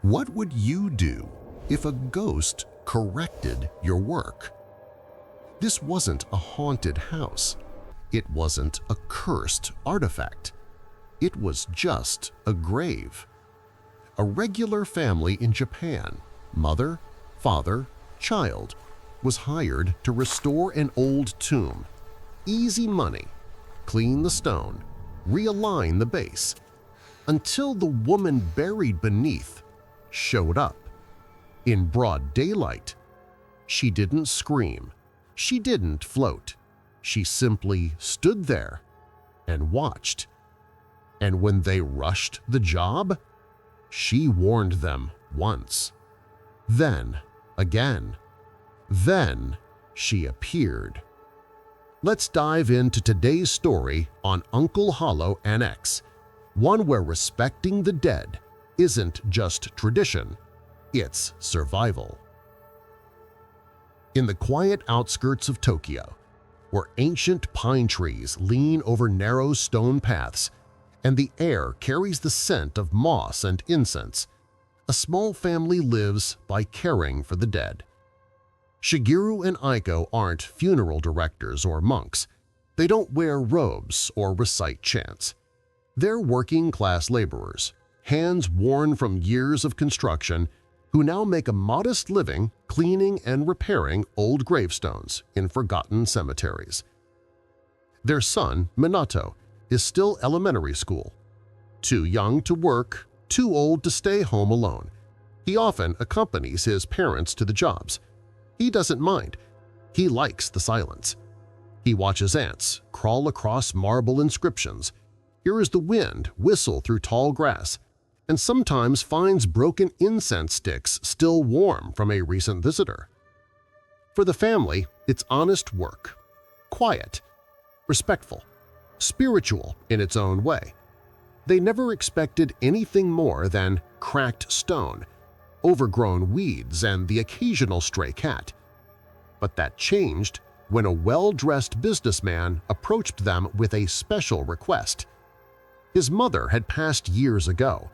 What would you do if a ghost corrected your work? This wasn't a haunted house. It wasn't a cursed artifact. It was just a grave. A regular family in Japan, mother, father, child, was hired to restore an old tomb. Easy money. Clean the stone, realign the base, until the woman buried beneath showed up. In broad daylight, she didn't scream, she didn't float, she simply stood there and watched. And when they rushed the job, she warned them once. Then again. Then she appeared. Let's dive into today's story on Uncle Hollow Annex, one where respecting the dead isn't just tradition, it's survival. In the quiet outskirts of Tokyo, where ancient pine trees lean over narrow stone paths and the air carries the scent of moss and incense, a small family lives by caring for the dead. Shigeru and Aiko aren't funeral directors or monks. They don't wear robes or recite chants. They're working-class laborers, hands worn from years of construction, who now make a modest living cleaning and repairing old gravestones in forgotten cemeteries. Their son, Minato, is still elementary school. Too young to work, too old to stay home alone. He often accompanies his parents to the jobs. He doesn't mind. He likes the silence. He watches ants crawl across marble inscriptions, hears the wind whistle through tall grass, and sometimes finds broken incense sticks still warm from a recent visitor. For the family, it's honest work, quiet, respectful, spiritual in its own way. They never expected anything more than cracked stone, overgrown weeds, and the occasional stray cat. But that changed when a well-dressed businessman approached them with a special request. His mother had passed years ago.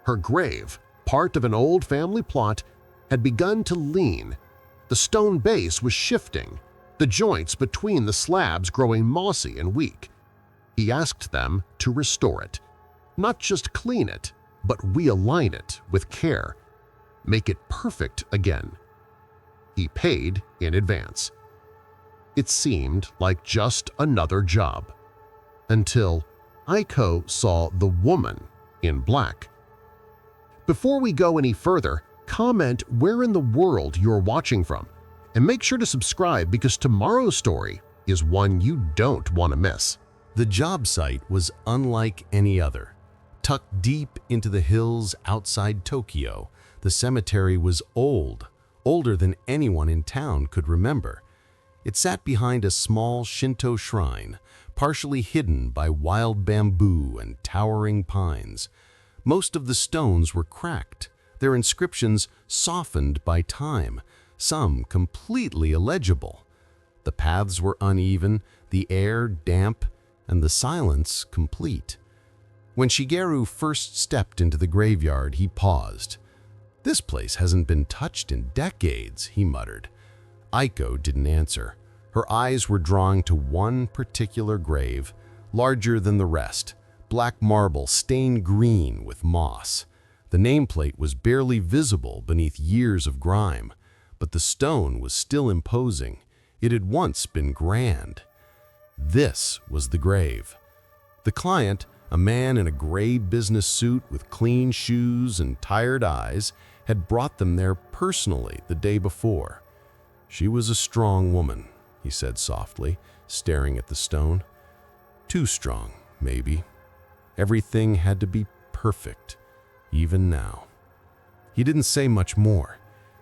Her grave, part of an old family plot, had begun to lean. The stone base was shifting, the joints between the slabs growing mossy and weak. He asked them to restore it, not just clean it, but realign it with care. Make it perfect again. He paid in advance. It seemed like just another job, until Aiko saw the woman in black. Before we go any further, comment where in the world you're watching from, and make sure to subscribe because tomorrow's story is one you don't want to miss. The job site was unlike any other. Tucked deep into the hills outside Tokyo, the cemetery was old, older than anyone in town could remember. It sat behind a small Shinto shrine, partially hidden by wild bamboo and towering pines. Most of the stones were cracked, their inscriptions softened by time, some completely illegible. The paths were uneven, the air damp, and the silence complete. When Shigeru first stepped into the graveyard, he paused. "This place hasn't been touched in decades," he muttered. Aiko didn't answer. Her eyes were drawn to one particular grave, larger than the rest, black marble stained green with moss. The nameplate was barely visible beneath years of grime, but the stone was still imposing. It had once been grand. This was the grave. The client, a man in a gray business suit with clean shoes and tired eyes, had brought them there personally the day before. "She was a strong woman," he said softly, staring at the stone. "Too strong, maybe. Everything had to be perfect, even now." He didn't say much more.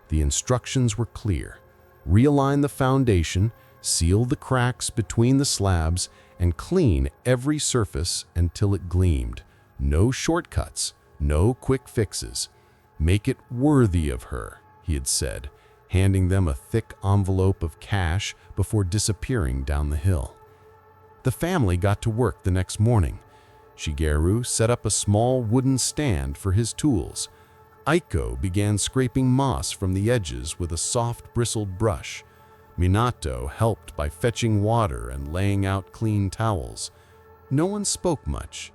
The instructions were clear. Realign the foundation, seal the cracks between the slabs, and clean every surface until it gleamed. No shortcuts, no quick fixes. "Make it worthy of her," he had said, handing them a thick envelope of cash before disappearing down the hill. The family got to work the next morning. Shigeru set up a small wooden stand for his tools. Aiko began scraping moss from the edges with a soft, bristled brush. Minato helped by fetching water and laying out clean towels. No one spoke much.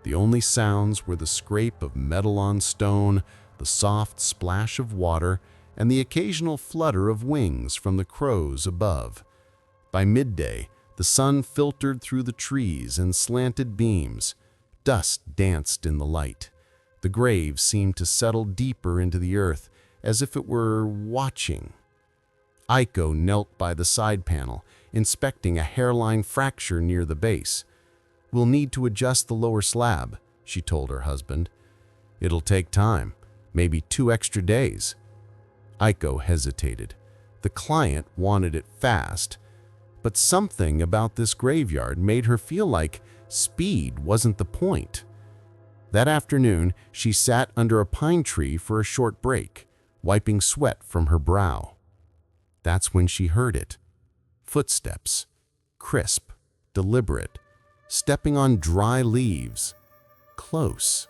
The only sounds were the scrape of metal on stone, the soft splash of water, and the occasional flutter of wings from the crows above. By midday, the sun filtered through the trees in slanted beams. Dust danced in the light. The grave seemed to settle deeper into the earth, as if it were watching. Aiko knelt by the side panel, inspecting a hairline fracture near the base. "We'll need to adjust the lower slab," she told her husband. "It'll take time, maybe 2 extra days." Aiko hesitated. The client wanted it fast, but something about this graveyard made her feel like speed wasn't the point. That afternoon, she sat under a pine tree for a short break, wiping sweat from her brow. That's when she heard it. Footsteps, crisp, deliberate, stepping on dry leaves, close.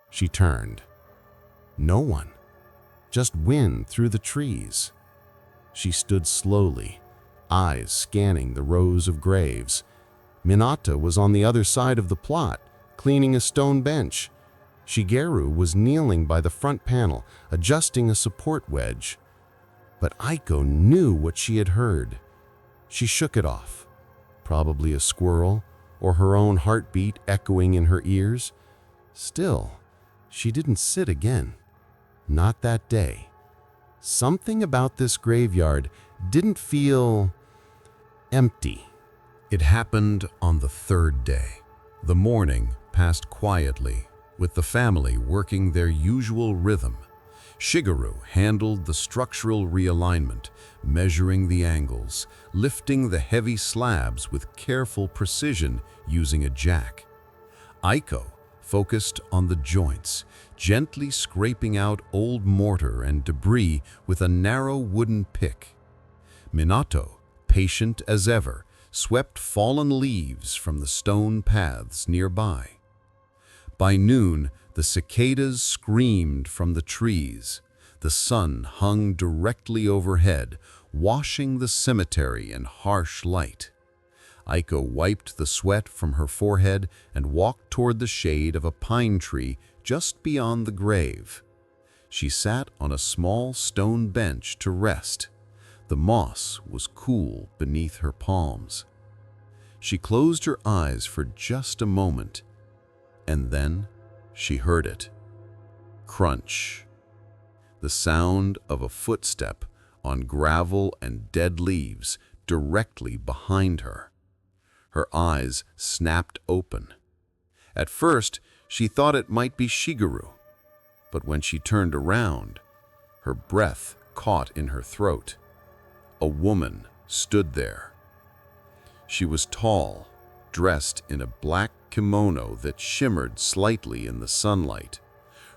She turned. No one, just wind through the trees. She stood slowly, eyes scanning the rows of graves. Minato was on the other side of the plot, cleaning a stone bench. Shigeru was kneeling by the front panel, adjusting a support wedge. But Aiko knew what she had heard. She shook it off. Probably a squirrel, or her own heartbeat echoing in her ears. Still, she didn't sit again. Not that day. Something about this graveyard didn't feel empty. It happened on the 3rd day. The morning passed quietly, with the family working their usual rhythm. Shigeru handled the structural realignment, measuring the angles, lifting the heavy slabs with careful precision using a jack. Aiko focused on the joints, gently scraping out old mortar and debris with a narrow wooden pick. Minato, patient as ever, swept fallen leaves from the stone paths nearby. By noon, the cicadas screamed from the trees. The sun hung directly overhead, washing the cemetery in harsh light. Aiko wiped the sweat from her forehead and walked toward the shade of a pine tree just beyond the grave. She sat on a small stone bench to rest. The moss was cool beneath her palms. She closed her eyes for just a moment, and then she heard it. Crunch. The sound of a footstep on gravel and dead leaves directly behind her. Her eyes snapped open. At first, she thought it might be Shigeru, but when she turned around, her breath caught in her throat. A woman stood there. She was tall, dressed in a black kimono that shimmered slightly in the sunlight.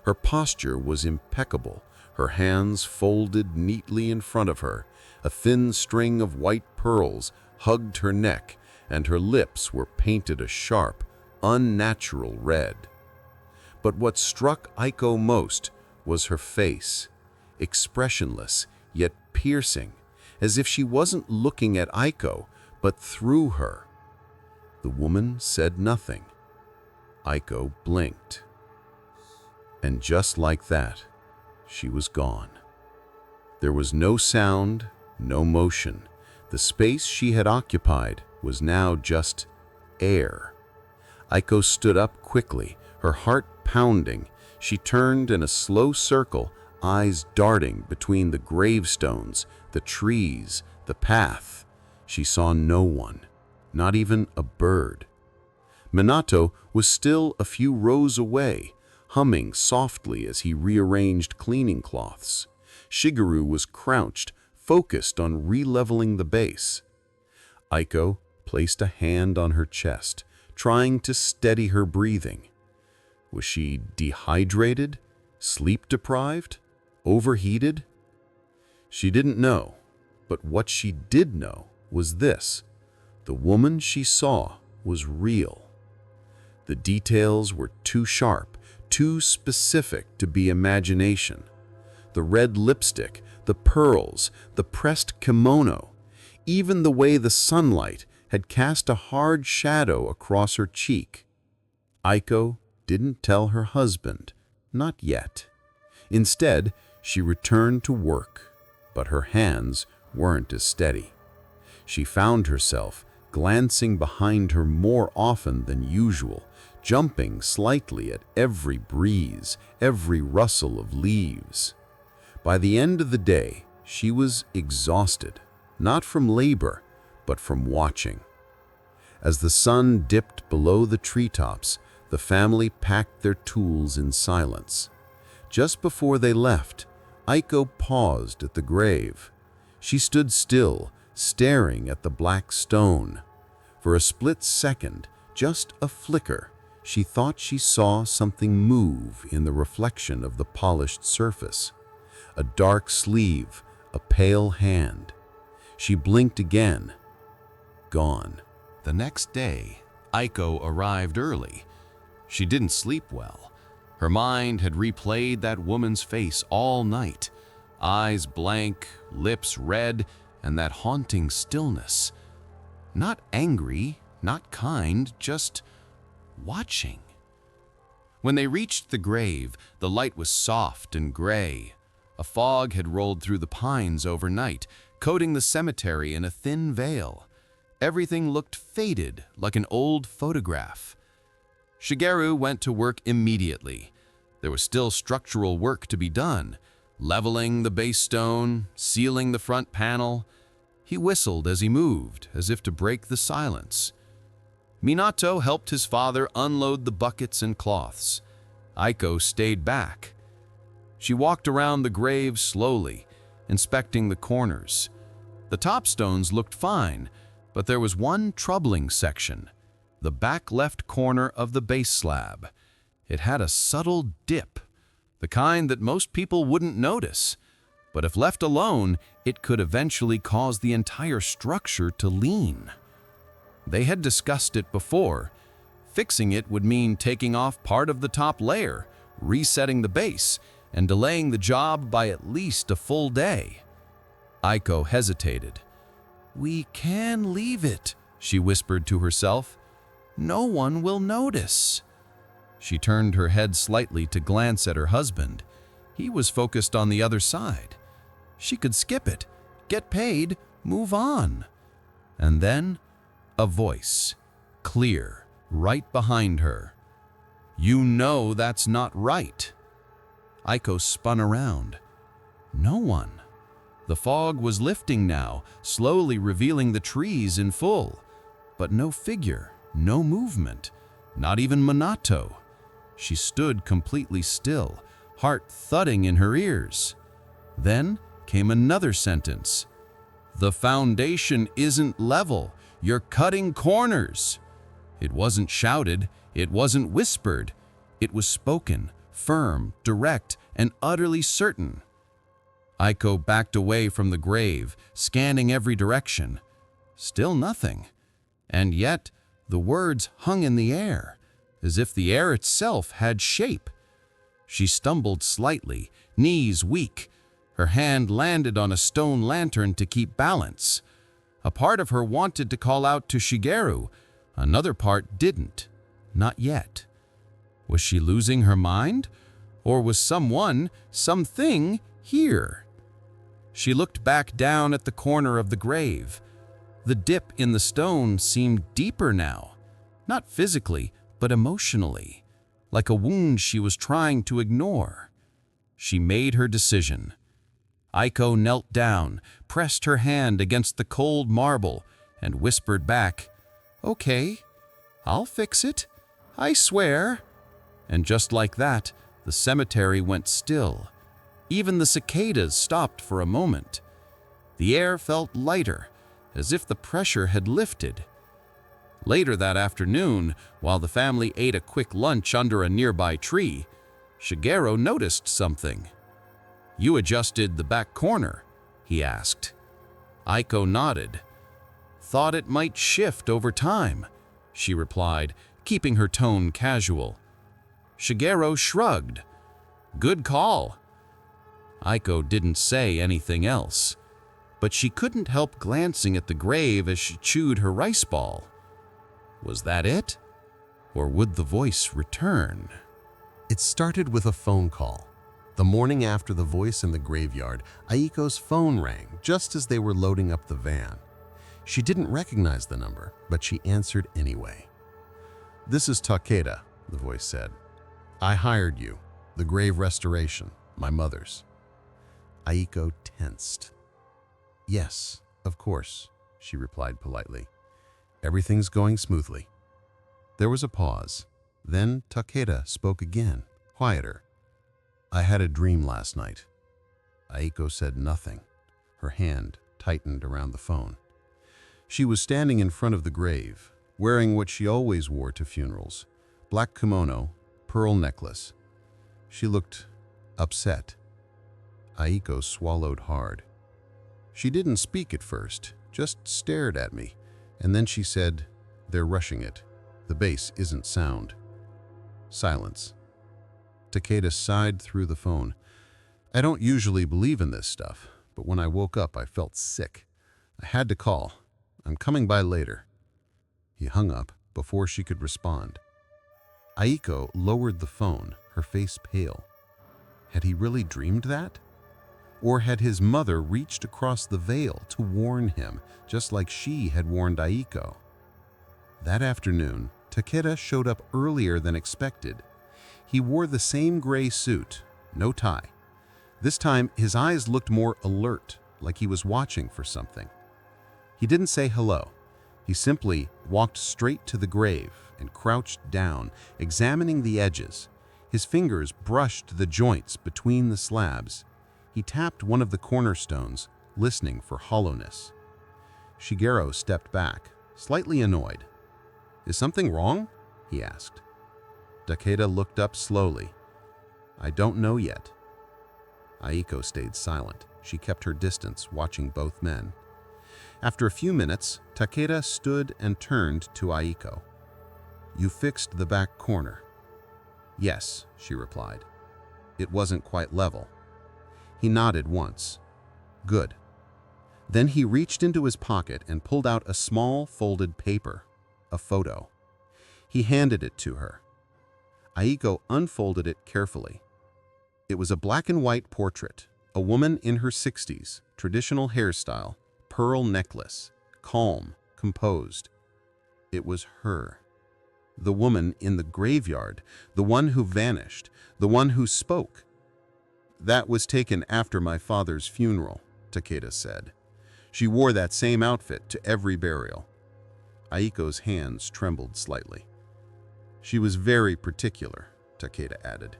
Her posture was impeccable, her hands folded neatly in front of her. A thin string of white pearls hugged her neck, and her lips were painted a sharp, unnatural red. But what struck Aiko most was her face, expressionless yet piercing, as if she wasn't looking at Aiko, but through her. The woman said nothing. Aiko blinked. And just like that, she was gone. There was no sound, no motion. The space she had occupied was now just air. Aiko stood up quickly, her heart pounding. She turned in a slow circle, eyes darting between the gravestones, the trees, the path. She saw no one, not even a bird. Minato was still a few rows away, humming softly as he rearranged cleaning cloths. Shigeru was crouched, focused on re-leveling the base. Aiko placed a hand on her chest, trying to steady her breathing. Was she dehydrated, sleep-deprived, overheated? She didn't know, but what she did know was this: the woman she saw was real. The details were too sharp, too specific to be imagination. The red lipstick, the pearls, the pressed kimono, even the way the sunlight had cast a hard shadow across her cheek. Aiko didn't tell her husband, not yet. Instead, she returned to work, but her hands weren't as steady. She found herself glancing behind her more often than usual, jumping slightly at every breeze, every rustle of leaves. By the end of the day, she was exhausted, not from labor, but from watching. As the sun dipped below the treetops, the family packed their tools in silence. Just before they left, Aiko paused at the grave. She stood still, staring at the black stone. For a split second, just a flicker, she thought she saw something move in the reflection of the polished surface. A dark sleeve, a pale hand. She blinked again. Gone. The next day, Aiko arrived early. She didn't sleep well. Her mind had replayed that woman's face all night. Eyes blank, lips red, and that haunting stillness. Not angry, not kind, just watching. When they reached the grave, the light was soft and gray. A fog had rolled through the pines overnight, coating the cemetery in a thin veil. Everything looked faded, like an old photograph. Shigeru went to work immediately. There was still structural work to be done, leveling the base stone, sealing the front panel. He whistled as he moved, as if to break the silence. Minato helped his father unload the buckets and cloths. Aiko stayed back. She walked around the grave slowly, inspecting the corners. The top stones looked fine, but there was one troubling section, the back left corner of the base slab. It had a subtle dip, the kind that most people wouldn't notice, but if left alone, it could eventually cause the entire structure to lean. They had discussed it before. Fixing it would mean taking off part of the top layer, resetting the base, and delaying the job by at least a full day. Aiko hesitated. "We can leave it," she whispered to herself. "No one will notice." She turned her head slightly to glance at her husband. He was focused on the other side. She could skip it, get paid, move on. And then, a voice, clear, right behind her. "You know that's not right." Aiko spun around. No one. The fog was lifting now, slowly revealing the trees in full. But no figure, no movement, not even Minato. She stood completely still, heart thudding in her ears. Then came another sentence. "The foundation isn't level. You're cutting corners." It wasn't shouted, it wasn't whispered. It was spoken, firm, direct, and utterly certain. Aiko backed away from the grave, scanning every direction. Still nothing. And yet, the words hung in the air, as if the air itself had shape. She stumbled slightly, knees weak. Her hand landed on a stone lantern to keep balance. A part of her wanted to call out to Shigeru. Another part didn't. Not yet. Was she losing her mind? Or was someone, something, here? She looked back down at the corner of the grave. The dip in the stone seemed deeper now. Not physically, but emotionally. Like a wound she was trying to ignore. She made her decision. Aiko knelt down, pressed her hand against the cold marble, and whispered back, "Okay, I'll fix it. I swear." And just like that, the cemetery went still. Even the cicadas stopped for a moment. The air felt lighter, as if the pressure had lifted. Later that afternoon, while the family ate a quick lunch under a nearby tree, Shigeru noticed something. "You adjusted the back corner?" he asked. Aiko nodded. "Thought it might shift over time," she replied, keeping her tone casual. Shigeru shrugged. Good call. Aiko didn't say anything else, but she couldn't help glancing at the grave as she chewed her rice ball. Was that it? Or would the voice return? It started with a phone call. The morning after the voice in the graveyard, Aiko's phone rang just as they were loading up the van. She didn't recognize the number, but she answered anyway. "This is Takeda," the voice said. "I hired you. The grave restoration, my mother's." Aiko tensed. "Yes, of course," she replied politely. "Everything's going smoothly." There was a pause. Then Takeda spoke again, quieter. "I had a dream last night." Aiko said nothing. Her hand tightened around the phone. She was standing in front of the grave, wearing what she always wore to funerals: black kimono, pearl necklace. She looked upset. Aiko swallowed hard. She didn't speak at first, just stared at me, and then she said, "They're rushing it. The bass isn't sound." Silence. Takeda sighed through the phone. "I don't usually believe in this stuff, but when I woke up I felt sick. I had to call. I'm coming by later." He hung up before she could respond. Aiko lowered the phone, her face pale. Had he really dreamed that? Or had his mother reached across the veil to warn him, just like she had warned Aiko? That afternoon, Takeda showed up earlier than expected. He wore the same gray suit, no tie. This time, his eyes looked more alert, like he was watching for something. He didn't say hello. He simply walked straight to the grave and crouched down, examining the edges. His fingers brushed the joints between the slabs. He tapped one of the cornerstones, listening for hollowness. Shigeru stepped back, slightly annoyed. "Is something wrong?" he asked. Takeda looked up slowly. "I don't know yet." Aiko stayed silent. She kept her distance, watching both men. After a few minutes, Takeda stood and turned to Aiko. "You fixed the back corner." "Yes," she replied. "It wasn't quite level." He nodded once. "Good." Then he reached into his pocket and pulled out a small folded paper, a photo. He handed it to her. Aiko unfolded it carefully. It was a black and white portrait, a woman in her 60s, traditional hairstyle, pearl necklace, calm, composed. It was her. The woman in the graveyard, the one who vanished, the one who spoke. "That was taken after my father's funeral," Takeda said. "She wore that same outfit to every burial." Aiko's hands trembled slightly. "She was very particular," Takeda added.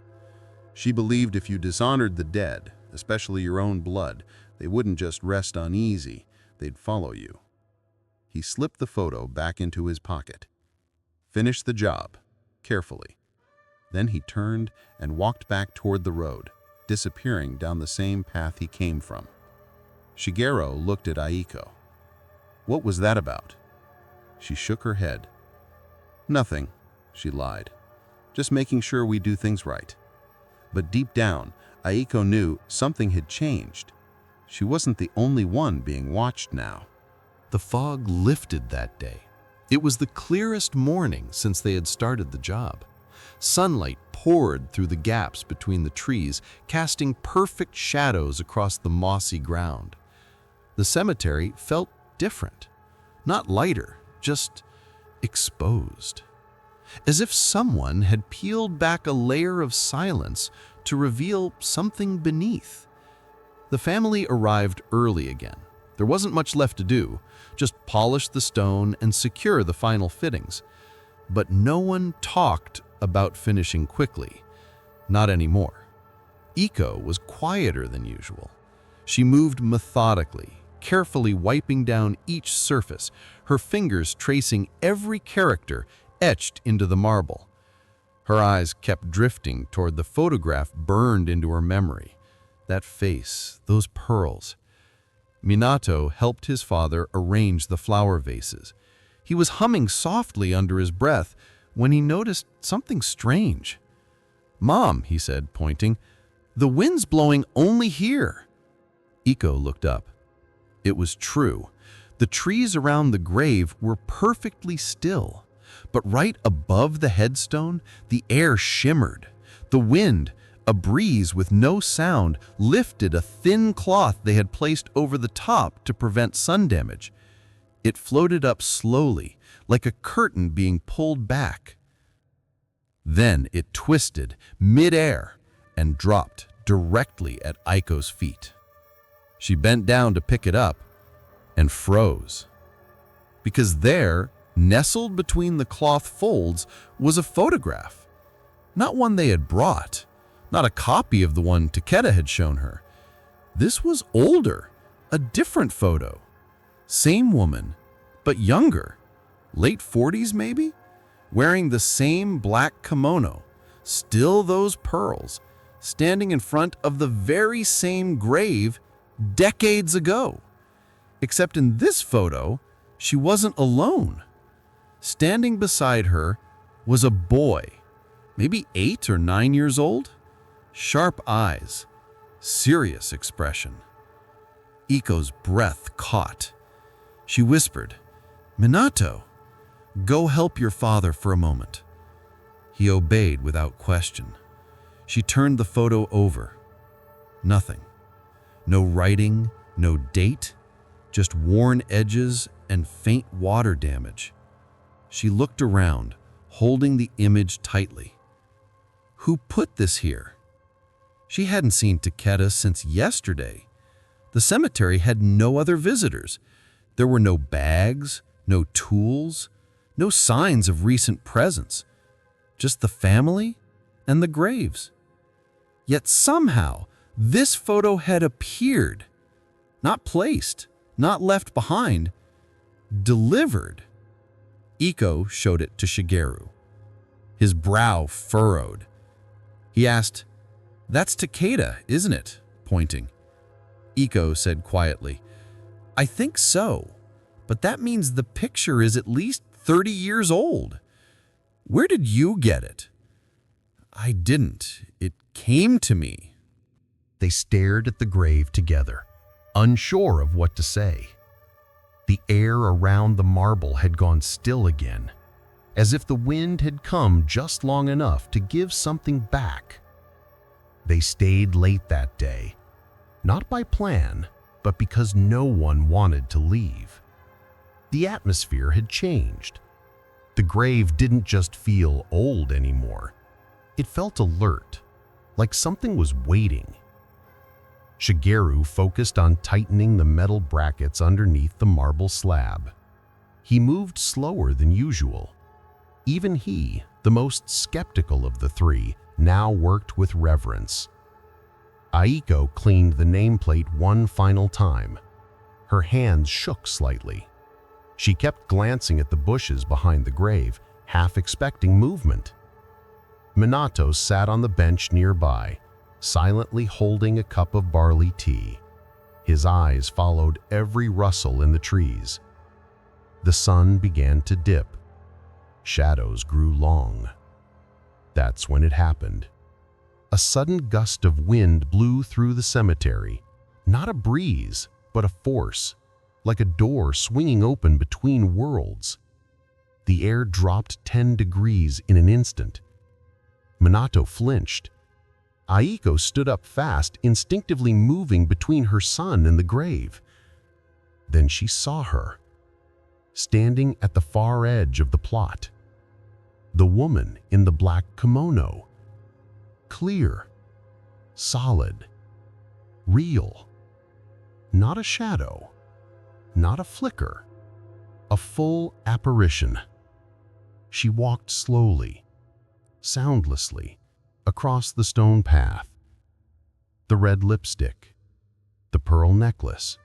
"She believed if you dishonored the dead, especially your own blood, they wouldn't just rest uneasy, they'd follow you." He slipped the photo back into his pocket. "Finish the job, carefully." Then he turned and walked back toward the road, disappearing down the same path he came from. Shigeru looked at Aiko. "What was that about?" She shook her head. "Nothing," she lied. "Just making sure we do things right." But deep down, Aiko knew something had changed. She wasn't the only one being watched now. The fog lifted that day. It was the clearest morning since they had started the job. Sunlight poured through the gaps between the trees, casting perfect shadows across the mossy ground. The cemetery felt different. Not lighter, just exposed. As if someone had peeled back a layer of silence to reveal something beneath. The family arrived early again. There wasn't much left to do, just polish the stone and secure the final fittings. But no one talked about finishing quickly. Not anymore. Aiko was quieter than usual. She moved methodically, carefully wiping down each surface, her fingers tracing every character etched into the marble. Her eyes kept drifting toward the photograph burned into her memory. That face, those pearls. Minato helped his father arrange the flower vases. He was humming softly under his breath when he noticed something strange. "Mom," he said, pointing, "the wind's blowing only here." Iko looked up. It was true. The trees around the grave were perfectly still, but right above the headstone, the air shimmered. The wind, a breeze with no sound, lifted a thin cloth they had placed over the top to prevent sun damage. It floated up slowly, like a curtain being pulled back. Then it twisted mid-air and dropped directly at Aiko's feet. She bent down to pick it up and froze. Because there, nestled between the cloth folds, was a photograph. Not one they had brought, not a copy of the one Takeda had shown her. This was older, a different photo. Same woman, but younger, late 40s maybe, wearing the same black kimono, still those pearls, standing in front of the very same grave decades ago. Except in this photo, she wasn't alone. Standing beside her was a boy, maybe 8 or 9 years old, sharp eyes, serious expression. Iko's breath caught. She whispered, "Minato, go help your father for a moment." He obeyed without question. She turned the photo over. Nothing. No writing, no date, just worn edges and faint water damage. She looked around, holding the image tightly. Who put this here? She hadn't seen Takeda since yesterday. The cemetery had no other visitors. There were no bags, no tools, no signs of recent presence. Just the family and the graves. Yet somehow, this photo had appeared. Not placed, not left behind, delivered. Iko showed it to Shigeru. His brow furrowed. He asked, "That's Takeda, isn't it?" pointing. Iko said quietly, "I think so, but that means the picture is at least 30 years old. Where did you get it?" "I didn't. It came to me." They stared at the grave together, unsure of what to say. The air around the marble had gone still again, as if the wind had come just long enough to give something back. They stayed late that day, not by plan, but because no one wanted to leave. The atmosphere had changed. The grave didn't just feel old anymore. It felt alert, like something was waiting. Shigeru focused on tightening the metal brackets underneath the marble slab. He moved slower than usual. Even he, the most skeptical of the three, now worked with reverence. Aiko cleaned the nameplate one final time. Her hands shook slightly. She kept glancing at the bushes behind the grave, half expecting movement. Minato sat on the bench nearby, silently holding a cup of barley tea. His eyes followed every rustle in the trees. The sun began to dip. Shadows grew long. That's when it happened. A sudden gust of wind blew through the cemetery. Not a breeze, but a force, like a door swinging open between worlds. The air dropped 10 degrees in an instant. Minato flinched. Aiko stood up fast, instinctively moving between her son and the grave. Then she saw her, standing at the far edge of the plot. The woman in the black kimono. Clear, solid, real. Not a shadow, not a flicker, a full apparition. She walked slowly, soundlessly, across the stone path. The red lipstick, the pearl necklace,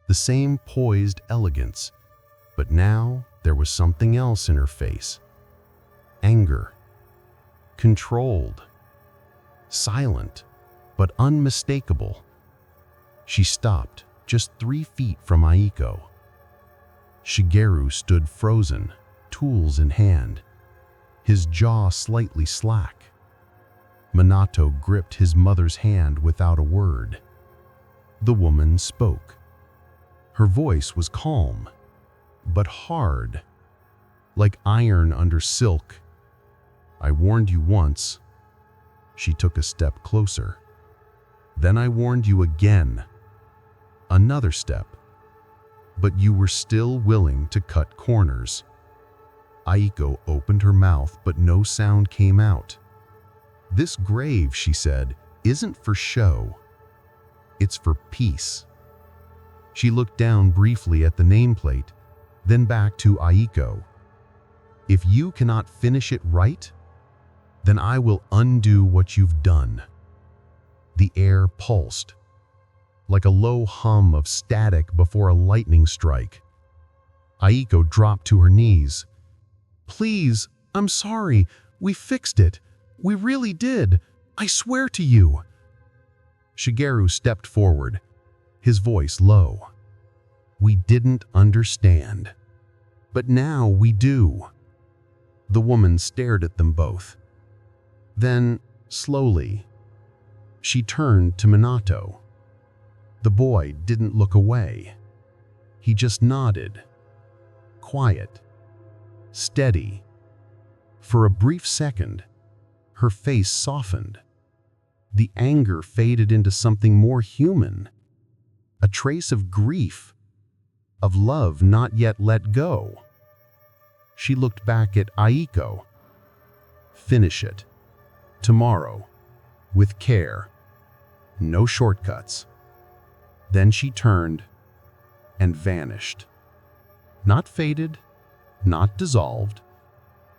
the same poised elegance, but now there was something else in her face. Anger, controlled, silent, but unmistakable. She stopped just 3 feet from Aiko. Shigeru stood frozen, tools in hand, his jaw slightly slack. Minato gripped his mother's hand without a word. The woman spoke. Her voice was calm, but hard, like iron under silk. "I warned you once." She took a step closer. "Then I warned you again." Another step. "But you were still willing to cut corners." Aiko opened her mouth, but no sound came out. "This grave," she said, "isn't for show. It's for peace." She looked down briefly at the nameplate, then back to Aiko. "If you cannot finish it right, then I will undo what you've done." The air pulsed, like a low hum of static before a lightning strike. Aiko dropped to her knees. "Please, I'm sorry. We fixed it. We really did. I swear to you." Shigeru stepped forward, his voice low. "We didn't understand, but now we do." The woman stared at them both. Then, slowly, she turned to Minato. The boy didn't look away. He just nodded. Quiet. Steady. For a brief second, her face softened. The anger faded into something more human. A trace of grief, of love not yet let go. She looked back at Aiko. "Finish it. Tomorrow. With care. No shortcuts." Then she turned and vanished. Not faded, not dissolved.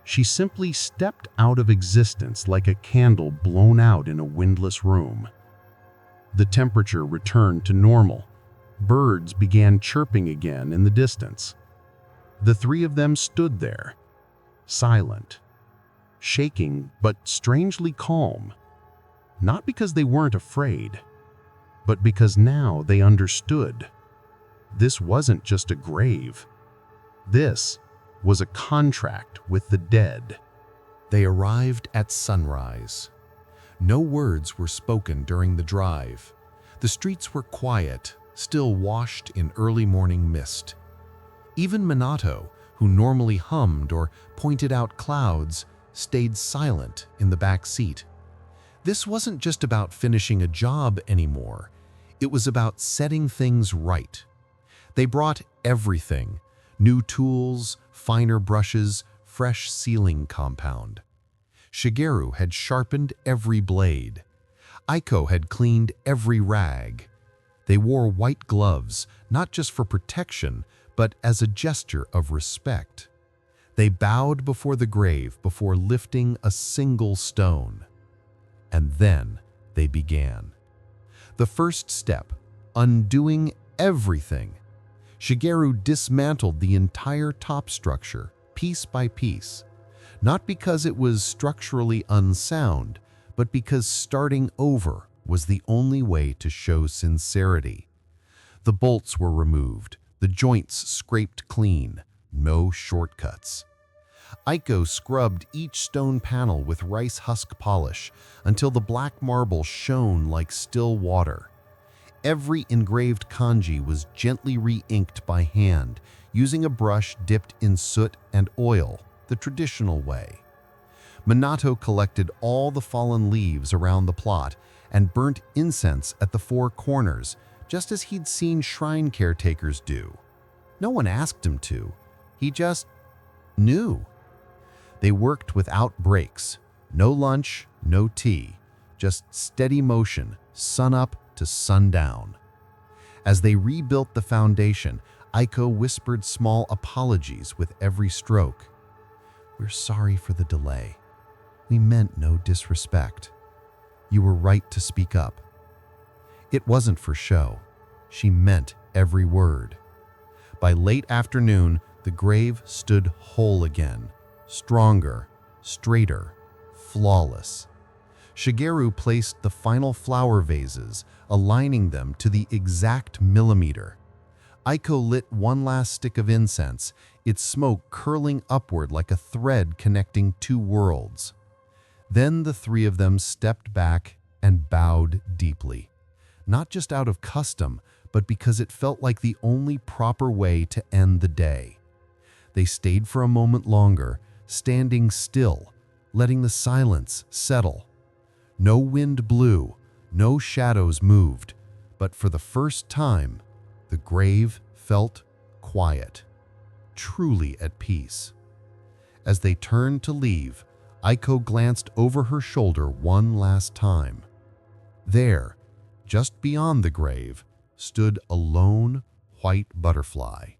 She simply stepped out of existence like a candle blown out in a windless room. The temperature returned to normal. Birds began chirping again in the distance. The three of them stood there, silent, shaking but strangely calm. Not because they weren't afraid, but because now they understood. This wasn't just a grave. This was a contract with the dead. They arrived at sunrise. No words were spoken during the drive. The streets were quiet, still washed in early morning mist. Even Minato, who normally hummed or pointed out clouds, stayed silent in the back seat. This wasn't just about finishing a job anymore. It was about setting things right. They brought everything: new tools, finer brushes, fresh sealing compound. Shigeru had sharpened every blade. Aiko had cleaned every rag. They wore white gloves, not just for protection, but as a gesture of respect. They bowed before the grave before lifting a single stone. And then they began. The first step, undoing everything. Shigeru dismantled the entire top structure, piece by piece. Not because it was structurally unsound, but because starting over was the only way to show sincerity. The bolts were removed, the joints scraped clean, no shortcuts. Aiko scrubbed each stone panel with rice husk polish until the black marble shone like still water. Every engraved kanji was gently re-inked by hand, using a brush dipped in soot and oil, the traditional way. Minato collected all the fallen leaves around the plot and burnt incense at the four corners, just as he'd seen shrine caretakers do. No one asked him to. He just knew. They worked without breaks. No lunch, no tea. Just steady motion, sun up to sundown. As they rebuilt the foundation, Aiko whispered small apologies with every stroke. "We're sorry for the delay. We meant no disrespect. You were right to speak up." It wasn't for show. She meant every word. By late afternoon, the grave stood whole again, stronger, straighter, flawless. Shigeru placed the final flower vases, aligning them to the exact millimeter. Aiko lit one last stick of incense, its smoke curling upward like a thread connecting two worlds. Then the three of them stepped back and bowed deeply, not just out of custom, but because it felt like the only proper way to end the day. They stayed for a moment longer, standing still, letting the silence settle. No wind blew, no shadows moved, but for the first time, the grave felt quiet, truly at peace. As they turned to leave, Aiko glanced over her shoulder one last time. There, just beyond the grave, stood a lone white butterfly,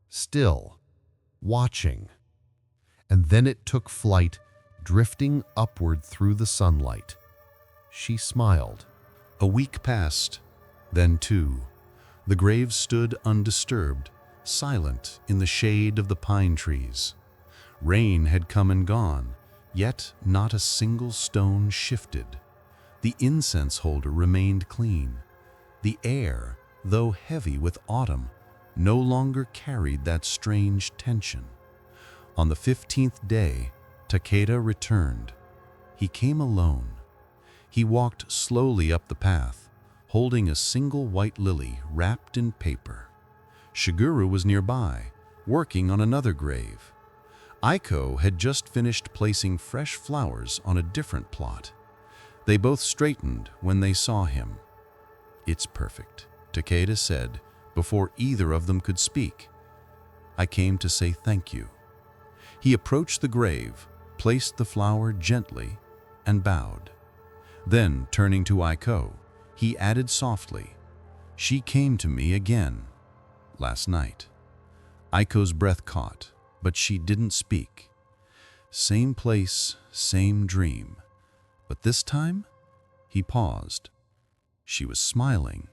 still, watching. And then it took flight, drifting upward through the sunlight. She smiled. A week passed, then two. The grave stood undisturbed, silent in the shade of the pine trees. Rain had come and gone, yet not a single stone shifted. The incense holder remained clean. The air, though heavy with autumn, no longer carried that strange tension. On the 15th day, Takeda returned. He came alone. He walked slowly up the path, holding a single white lily wrapped in paper. Shigeru was nearby, working on another grave. Aiko had just finished placing fresh flowers on a different plot. They both straightened when they saw him. "It's perfect," Takeda said before either of them could speak. "I came to say thank you." He approached the grave, placed the flower gently, and bowed. Then, turning to Aiko, he added softly, "She came to me again last night." Aiko's breath caught, but she didn't speak. Same place, same dream. But this time, he paused. She was smiling.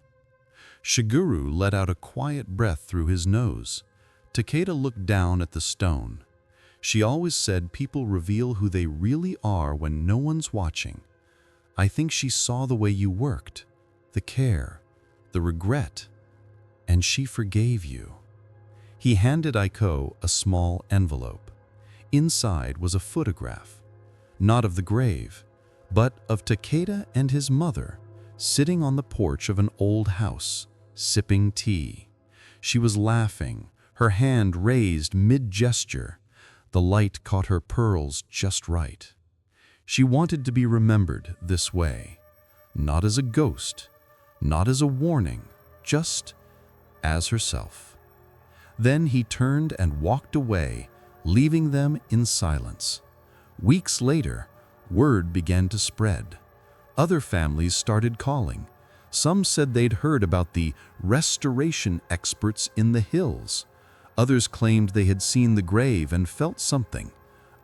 Shigeru let out a quiet breath through his nose. Takeda looked down at the stone. She always said people reveal who they really are when no one's watching. I think she saw the way you worked, the care, the regret, and she forgave you. He handed Aiko a small envelope. Inside was a photograph, not of the grave, but of Takeda and his mother, sitting on the porch of an old house, sipping tea. She was laughing, her hand raised mid-gesture. The light caught her pearls just right. She wanted to be remembered this way, not as a ghost, not as a warning, just as herself. Then he turned and walked away, leaving them in silence. Weeks later, word began to spread. Other families started calling. Some said they'd heard about the restoration experts in the hills. Others claimed they had seen the grave and felt something,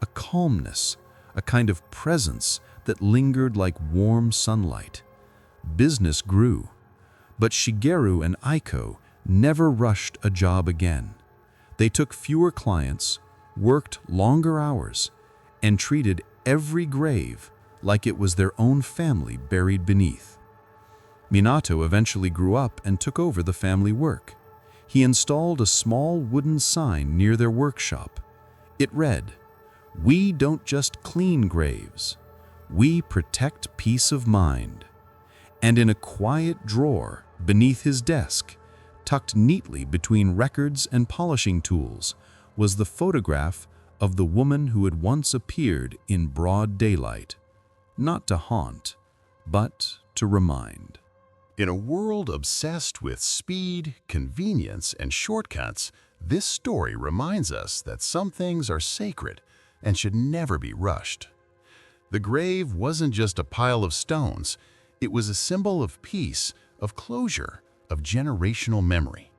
a calmness, a kind of presence that lingered like warm sunlight. Business grew, but Shigeru and Aiko never rushed a job again. They took fewer clients, worked longer hours, and treated every grave like it was their own family buried beneath. Minato eventually grew up and took over the family work. He installed a small wooden sign near their workshop. It read, "We don't just clean graves, we protect peace of mind." And in a quiet drawer beneath his desk, tucked neatly between records and polishing tools, was the photograph of the woman who had once appeared in broad daylight, not to haunt, but to remind. In a world obsessed with speed, convenience, and shortcuts, this story reminds us that some things are sacred and should never be rushed. The grave wasn't just a pile of stones. It was a symbol of peace, of closure, of generational memory.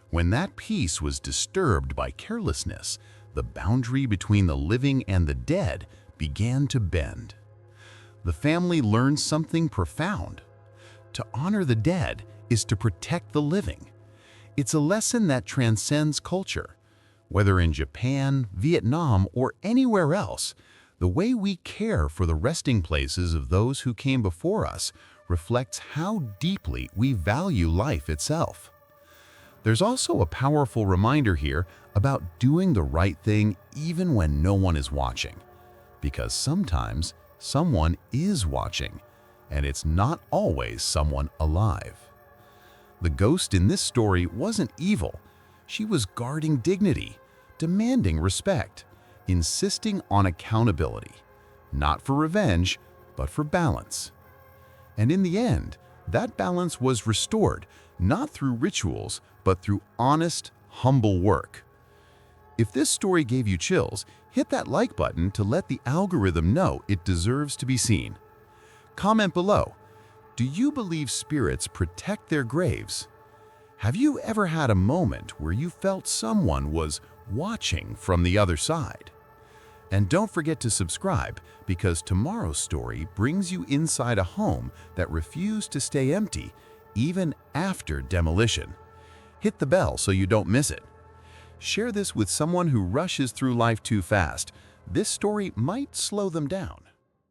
When that peace was disturbed by carelessness, the boundary between the living and the dead began to bend. The family learned something profound. To honor the dead is to protect the living. It's a lesson that transcends culture. Whether in Japan, Vietnam, or anywhere else, the way we care for the resting places of those who came before us reflects how deeply we value life itself. There's also a powerful reminder here about doing the right thing even when no one is watching. Because sometimes Someone is watching, and it's not always someone alive. The ghost in this story wasn't evil. She was guarding dignity, demanding respect, insisting on accountability, not for revenge, but for balance. And in the end, that balance was restored, not through rituals, but through honest, humble work. If this story gave you chills, hit that like button to let the algorithm know it deserves to be seen. Comment below. Do you believe spirits protect their graves? Have you ever had a moment where you felt someone was watching from the other side? And don't forget to subscribe, because tomorrow's story brings you inside a home that refused to stay empty even after demolition. Hit the bell so you don't miss it. Share this with someone who rushes through life too fast. This story might slow them down.